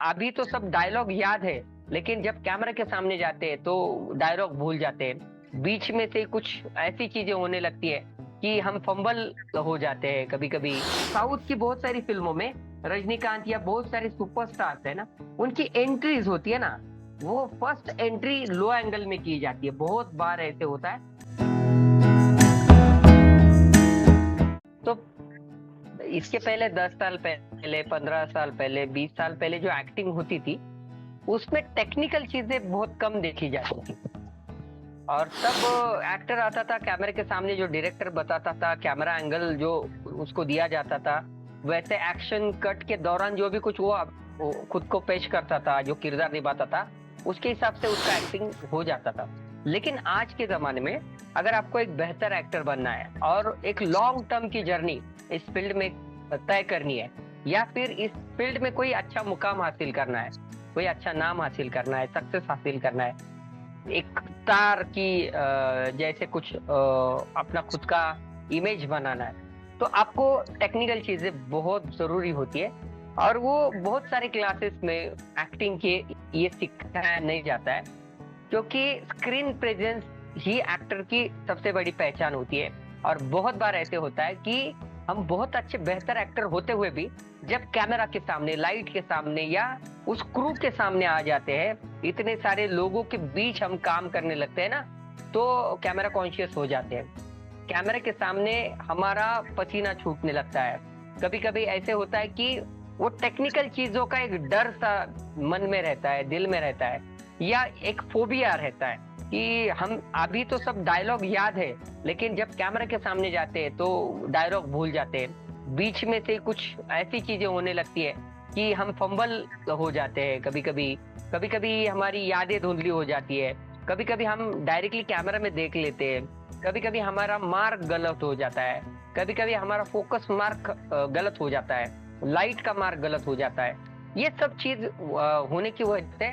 अभी तो सब डायलॉग याद है, लेकिन जब कैमरा के सामने जाते हैं तो डायलॉग भूल जाते हैं। बीच में से कुछ ऐसी चीजें होने लगती है कि हम फंबल हो जाते हैं कभी कभी। साउथ की बहुत सारी फिल्मों में रजनीकांत या बहुत सारे सुपरस्टार्स है ना, उनकी एंट्रीज होती है ना, वो फर्स्ट एंट्री लो एंगल में की जाती है। बहुत बार ऐसे होता है। तो इसके पहले 10 साल पहले, 15 साल पहले, 20 साल पहले जो एक्टिंग होती थी, उसमें टेक्निकल चीजें बहुत कम देखी जाती थी। और तब एक्टर आता था कैमरे के सामने, जो डायरेक्टर बताता था, कैमरा एंगल जो उसको दिया जाता था, वैसे एक्शन कट के दौरान जो भी कुछ वो खुद को पेश करता था, जो किरदार निभाता था, उसके हिसाब से उसका एक्टिंग हो जाता था। लेकिन आज के जमाने में अगर आपको एक बेहतर एक्टर बनना है और एक लॉन्ग टर्म की जर्नी इस फील्ड में तय करनी है, या फिर इस फील्ड में कोई अच्छा मुकाम हासिल करना है, कोई अच्छा नाम हासिल करना है, सक्सेस हासिल करना है, एक स्टार की जैसे कुछ अपना खुद का इमेज बनाना है, तो आपको टेक्निकल चीजें बहुत जरूरी होती है। और वो बहुत सारे क्लासेस में एक्टिंग के ये सिखाया नहीं जाता है, क्योंकि स्क्रीन प्रेजेंस ही एक्टर की सबसे बड़ी पहचान होती है। और बहुत बार ऐसे होता है कि हम बहुत अच्छे बेहतर एक्टर होते हुए भी जब कैमरा के सामने, लाइट के सामने या उस क्रू के सामने आ जाते हैं, इतने सारे लोगों के बीच हम काम करने लगते हैं ना, तो कैमरा कॉन्शियस हो जाते हैं। कैमरे के सामने हमारा पसीना छूटने लगता है। कभी कभी ऐसे होता है कि वो टेक्निकल चीजों का एक डर सा मन में रहता है, दिल में रहता है, या एक फोबिया रहता है कि हम अभी तो सब डायलॉग याद है, लेकिन जब कैमरे के सामने जाते हैं तो डायलॉग भूल जाते हैं। बीच में से कुछ ऐसी चीजें होने लगती है कि हम फंबल हो जाते हैं कभी कभी। कभी कभी हमारी यादें धुंधली हो जाती है। कभी कभी हम डायरेक्टली कैमरा में देख लेते हैं। कभी कभी हमारा मार्क गलत हो जाता है। कभी कभी हमारा फोकस मार्क गलत हो जाता है। लाइट का मार्क गलत हो जाता है। ये सब चीज होने की वजह से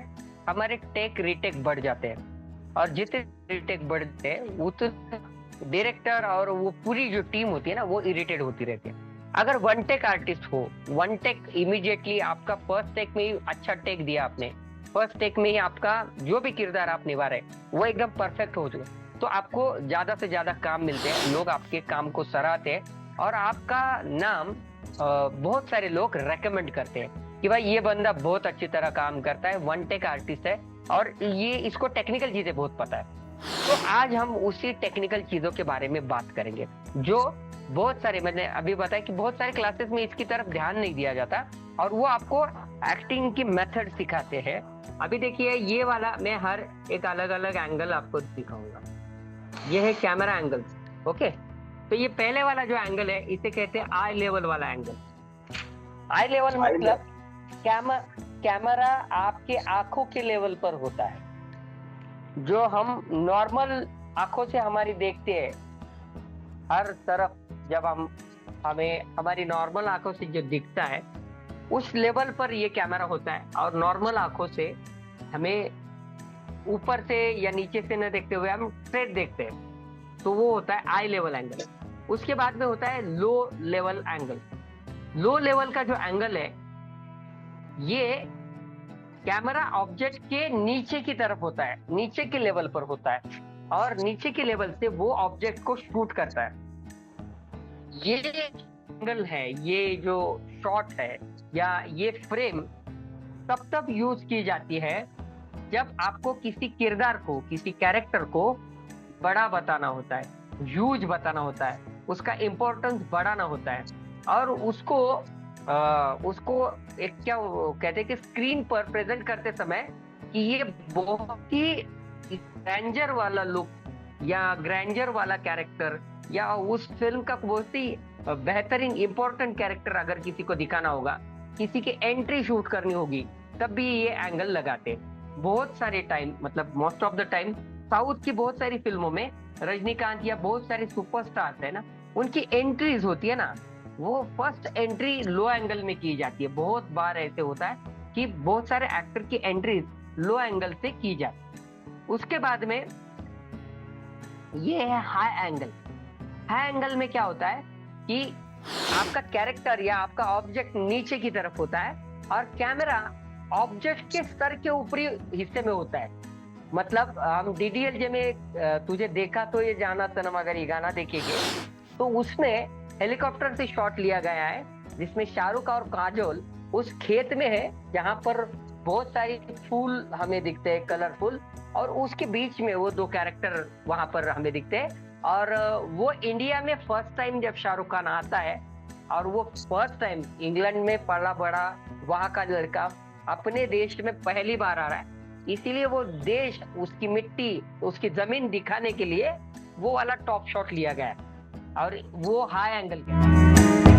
हमारे टेक रिटेक बढ़ जाते हैं। और जितने रिटेक बढ़ते हैं उतने डायरेक्टर और वो पूरी जो टीम होती है ना, वो इरिटेट होती रहती है। अगर वन टेक आर्टिस्ट हो, वन टेक इमीडिएटली आपका फर्स्ट टेक में ही अच्छा टेक दिया आपने, फर्स्ट टेक में ही आपका जो भी किरदार आप निभा रहे वो एकदम परफेक्ट हो चुका, तो आपको ज्यादा से ज्यादा काम मिलते हैं, लोग आपके काम को सराहते हैं और आपका नाम बहुत सारे लोग रेकमेंड करते हैं कि भाई ये बंदा बहुत अच्छी तरह काम करता है, वन टेक आर्टिस्ट है और ये इसको टेक्निकल चीजें बहुत पता है। तो आज हम उसी टेक्निकल चीजों के बारे में बात करेंगे, जो बहुत सारे, मैंने अभी बताया कि बहुत सारे क्लासेस में इसकी तरफ ध्यान नहीं दिया जाता और वो आपको एक्टिंग की मेथड सिखाते हैं। अभी देखिए, ये वाला मैं हर एक अलग अलग एंगल आपको दिखाऊंगा। ये है कैमरा एंगल। ओके, तो ये पहले वाला जो एंगल है इसे कहते हैं आई लेवल वाला एंगल। आई लेवल मतलब कैमरा कैमरा आपके आंखों के लेवल पर होता है। जो हम नॉर्मल आंखों से हमारी देखते हैं हर तरफ, जब हम हमें हमारी नॉर्मल आंखों से जो दिखता है उस लेवल पर ये कैमरा होता है। और नॉर्मल आंखों से हमें ऊपर से या नीचे से न देखते हुए हम स्ट्रेट देखते हैं, तो वो होता है आई लेवल एंगल। उसके बाद में होता है low level angle. Low level का जो एंगल है, ये कैमरा ऑब्जेक्ट के नीचे की तरफ होता है, नीचे के लेवल पर होता है और नीचे के लेवल से वो ऑब्जेक्ट को शूट करता है। ये एंगल है, ये जो शॉट है या ये फ्रेम तब यूज की जाती है जब आपको किसी किरदार को, किसी कैरेक्टर को बड़ा बताना होता है, ह्यूज बताना होता है, उसका इंपॉर्टेंस बढ़ाना होता है और उसको एक क्या कहते हैं कि स्क्रीन पर प्रेजेंट करते समय कि ये बहुत ही ग्रैंडर वाला लुक या ग्रैंडर वाला कैरेक्टर या उस फिल्म का बहुत ही बेहतरीन इंपॉर्टेंट कैरेक्टर अगर किसी को दिखाना होगा, किसी की एंट्री शूट करनी होगी, तब भी ये एंगल लगाते हैं। बहुत सारे टाइम, मतलब most of the time south की बहुत सारी फिल्मों में रजनीकांत या बहुत सारे सुपरस्टार्स है ना, उनकी एंट्रीज होती है ना, वो फर्स्ट एंट्री लो एंगल में की जाती है। बहुत बार ऐसे होता है कि बहुत सारे एक्टर की एंट्रीज लो एंगल से की जाती है। उसके बाद में ये है हाई एंगल। हाई एंगल में क्या होता है कि आपका कैरेक्टर या आपका ऑब्जेक्ट नीचे की तरफ होता है और कैमरा ऑब्जेक्ट के सर के ऊपरी हिस्से में होता है। मतलब हम डीडीएलजे में तुझे देखा तो ये जाना सनम अगर ये गाना देखेंगे तो उसमें हेलीकॉप्टर से शॉट लिया गया है, जिसमें शाहरुख और काजोल उस खेत में है जहां पर बहुत सारी फूल हमें दिखते हैं कलरफुल, और उसके बीच में वो दो कैरेक्टर वहां पर हमें दिखते हैं। और वो इंडिया में फर्स्ट टाइम जब शाहरुख खान आता है, और वो फर्स्ट टाइम इंग्लैंड में पला बड़ा वहां का लड़का अपने देश में पहली बार आ रहा है, इसीलिए वो देश, उसकी मिट्टी, उसकी जमीन दिखाने के लिए वो वाला टॉप शॉट लिया गया है, और वो हाई एंगल के